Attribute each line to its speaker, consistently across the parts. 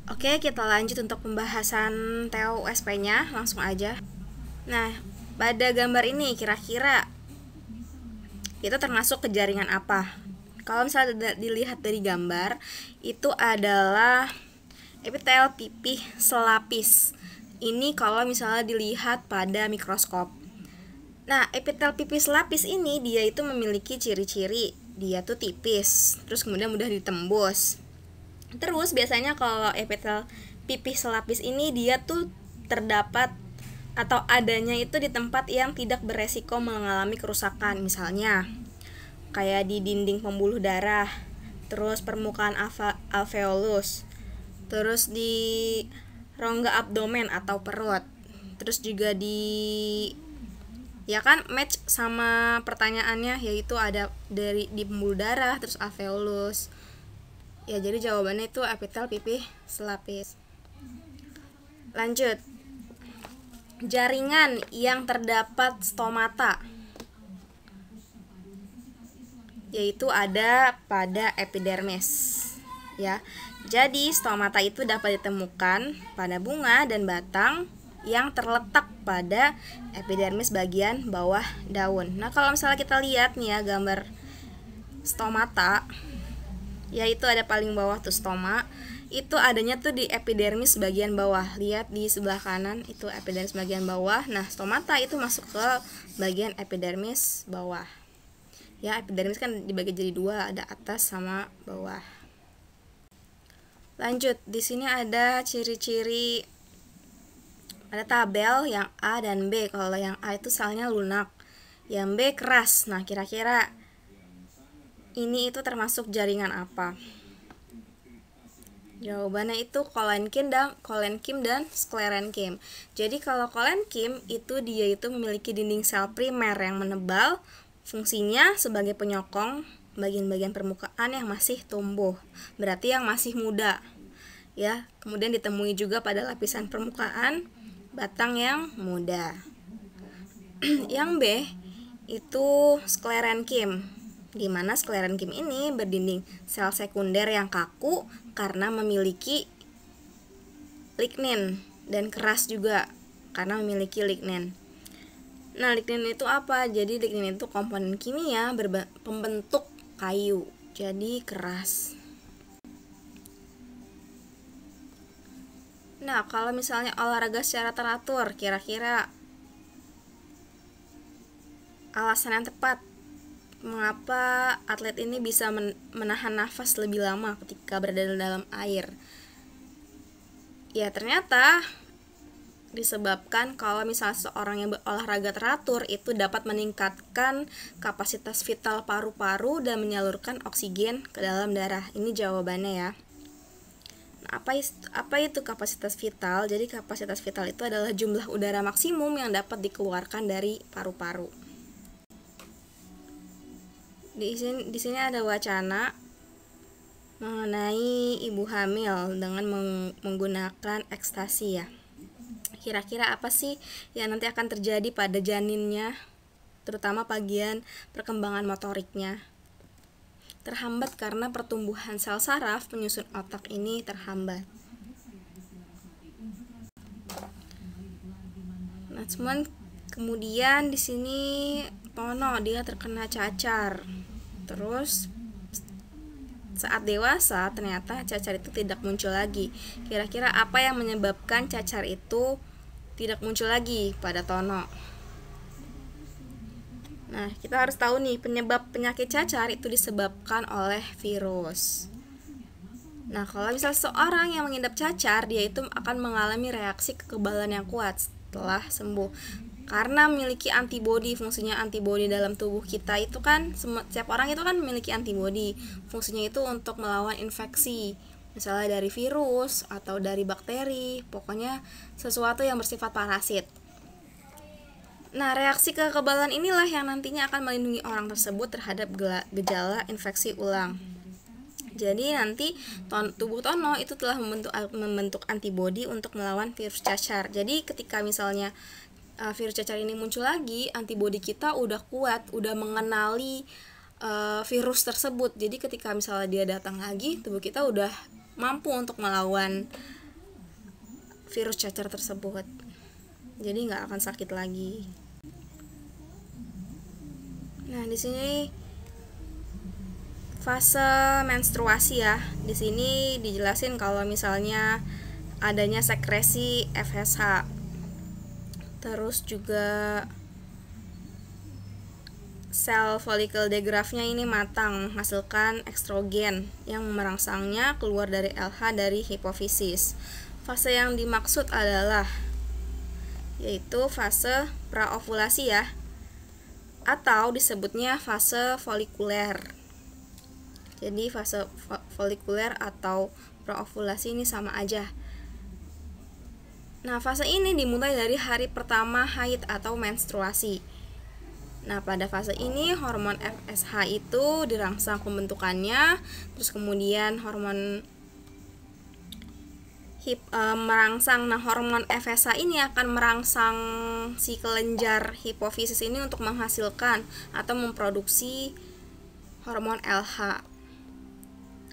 Speaker 1: Oke, kita lanjut untuk pembahasan TOSP-nya, langsung aja. Nah, pada gambar ini kira-kira itu termasuk ke jaringan apa? Kalau misalnya dilihat dari gambar, itu adalah epitel pipih selapis. Ini kalau misalnya dilihat pada mikroskop. Nah, epitel pipih selapis ini dia itu memiliki ciri-ciri, dia tuh tipis, terus kemudian mudah ditembus. Terus biasanya kalau epitel pipih selapis ini dia tuh terdapat atau adanya itu di tempat yang tidak beresiko mengalami kerusakan, misalnya kayak di dinding pembuluh darah, terus permukaan alveolus, terus di rongga abdomen atau perut, terus juga ya kan match sama pertanyaannya, yaitu ada di pembuluh darah, terus alveolus. Ya, jadi jawabannya itu epitel pipih selapis. Lanjut. Jaringan yang terdapat stomata, yaitu ada pada epidermis. Ya. Jadi, stomata itu dapat ditemukan pada bunga dan batang yang terletak pada epidermis bagian bawah daun. Nah, kalau misalnya kita lihat nih ya gambar stomata, yaitu ada paling bawah tuh stoma, itu adanya tuh di epidermis bagian bawah. Lihat di sebelah kanan itu epidermis bagian bawah. Nah, stomata itu masuk ke bagian epidermis bawah. Ya, epidermis kan dibagi jadi dua, ada atas sama bawah. Lanjut, di sini ada ciri-ciri, ada tabel yang A dan B. Kalau yang A itu selnya lunak, yang B keras. Nah, kira-kira ini itu termasuk jaringan apa? Jawabannya itu kolenkim dan sklerenkim. Jadi kalau kolenkim itu dia itu memiliki dinding sel primer yang menebal, fungsinya sebagai penyokong bagian-bagian permukaan yang masih tumbuh, berarti yang masih muda. Ya, kemudian ditemui juga pada lapisan permukaan batang yang muda. Yang B itu sklerenkim, di mana sklerenkim ini berdinding sel sekunder yang kaku karena memiliki lignin, dan keras juga karena memiliki lignin. Nah, lignin itu apa? Jadi lignin itu komponen kimia pembentuk kayu, jadi keras. Nah, kalau misalnya olahraga secara teratur, kira-kira alasan yang tepat mengapa atlet ini bisa menahan nafas lebih lama ketika berada dalam air? Ya, ternyata disebabkan kalau misalnya seorang yang berolahraga teratur itu dapat meningkatkan kapasitas vital paru-paru dan menyalurkan oksigen ke dalam darah. Ini jawabannya ya. Nah, apa itu kapasitas vital? Jadi kapasitas vital itu adalah jumlah udara maksimum yang dapat dikeluarkan dari paru-paru. Di sini ada wacana mengenai ibu hamil dengan menggunakan ekstasi ya. Kira-kira apa sih yang nanti akan terjadi pada janinnya, terutama bagian perkembangan motoriknya? Terhambat karena pertumbuhan sel saraf penyusun otak ini terhambat. Nah, cuman kemudian di sini Tono dia terkena cacar. Terus saat dewasa ternyata cacar itu tidak muncul lagi. Kira-kira apa yang menyebabkan cacar itu tidak muncul lagi pada Tono? Nah, kita harus tahu nih, penyebab penyakit cacar itu disebabkan oleh virus. Nah, kalau misal seorang yang mengidap cacar, dia itu akan mengalami reaksi kekebalan yang kuat setelah sembuh. Karena memiliki antibodi, fungsinya antibodi dalam tubuh kita itu kan, setiap orang itu kan memiliki antibodi. Fungsinya itu untuk melawan infeksi, misalnya dari virus atau dari bakteri, pokoknya sesuatu yang bersifat parasit. Nah, reaksi kekebalan inilah yang nantinya akan melindungi orang tersebut terhadap gejala infeksi ulang. Jadi nanti tubuh Tono itu telah membentuk antibodi untuk melawan virus cacar. Jadi ketika misalnya virus cacar ini muncul lagi, antibodi kita udah kuat, udah mengenali virus tersebut. Jadi ketika misalnya dia datang lagi, tubuh kita udah mampu untuk melawan virus cacar tersebut. Jadi nggak akan sakit lagi. Nah, di sini fase menstruasi ya. Di sini dijelasin kalau misalnya adanya sekresi FSH. Terus juga sel follicle digrafnya ini matang, menghasilkan estrogen yang merangsangnya keluar dari LH dari hipofisis. Fase yang dimaksud adalah yaitu fase praovulasi ya, atau disebutnya fase folikuler. Jadi fase folikuler atau praovulasi ini sama aja. Nah, fase ini dimulai dari hari pertama haid atau menstruasi. Nah, pada fase ini hormon FSH itu dirangsang pembentukannya, terus kemudian hormon merangsang. Nah, hormon FSH ini akan merangsang si kelenjar hipofisis ini untuk menghasilkan atau memproduksi hormon LH.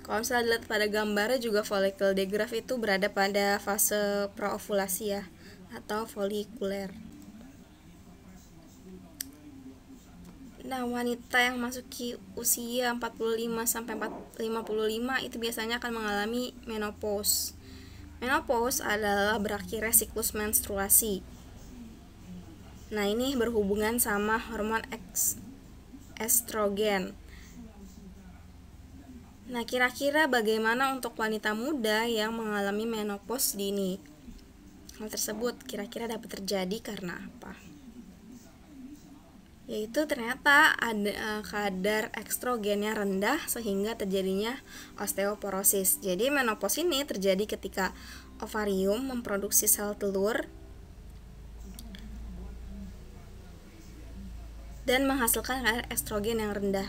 Speaker 1: Kalau misalnya dilihat pada gambarnya juga follicle digraph itu berada pada fase praovulasi ya, atau folikuler. Nah, wanita yang masuki usia 45 sampai 55 itu biasanya akan mengalami menopause. Menopause adalah berakhirnya siklus menstruasi. Nah, ini berhubungan sama hormon estrogen. Nah, kira-kira bagaimana untuk wanita muda yang mengalami menopause dini? Hal tersebut kira-kira dapat terjadi karena apa? Yaitu ternyata ada kadar estrogennya rendah sehingga terjadinya osteoporosis. Jadi menopause ini terjadi ketika ovarium memproduksi sel telur dan menghasilkan kadar estrogen yang rendah.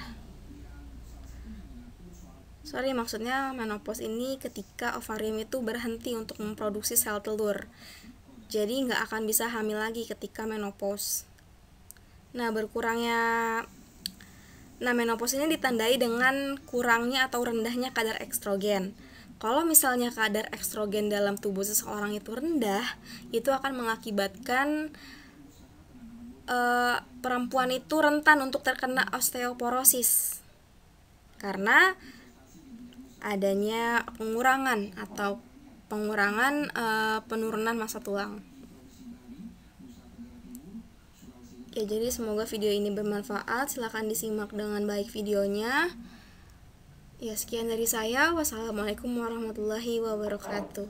Speaker 1: Maksudnya menopause ini ketika ovarium itu berhenti untuk memproduksi sel telur. Jadi nggak akan bisa hamil lagi ketika menopause. Nah, menopause ini ditandai dengan kurangnya atau rendahnya kadar estrogen. Kalau misalnya kadar estrogen dalam tubuh seseorang itu rendah, itu akan mengakibatkan perempuan itu rentan untuk terkena osteoporosis karena adanya pengurangan penurunan massa tulang. Ya, jadi semoga video ini bermanfaat. Silahkan disimak dengan baik videonya. Ya, sekian dari saya. Wassalamualaikum warahmatullahi wabarakatuh.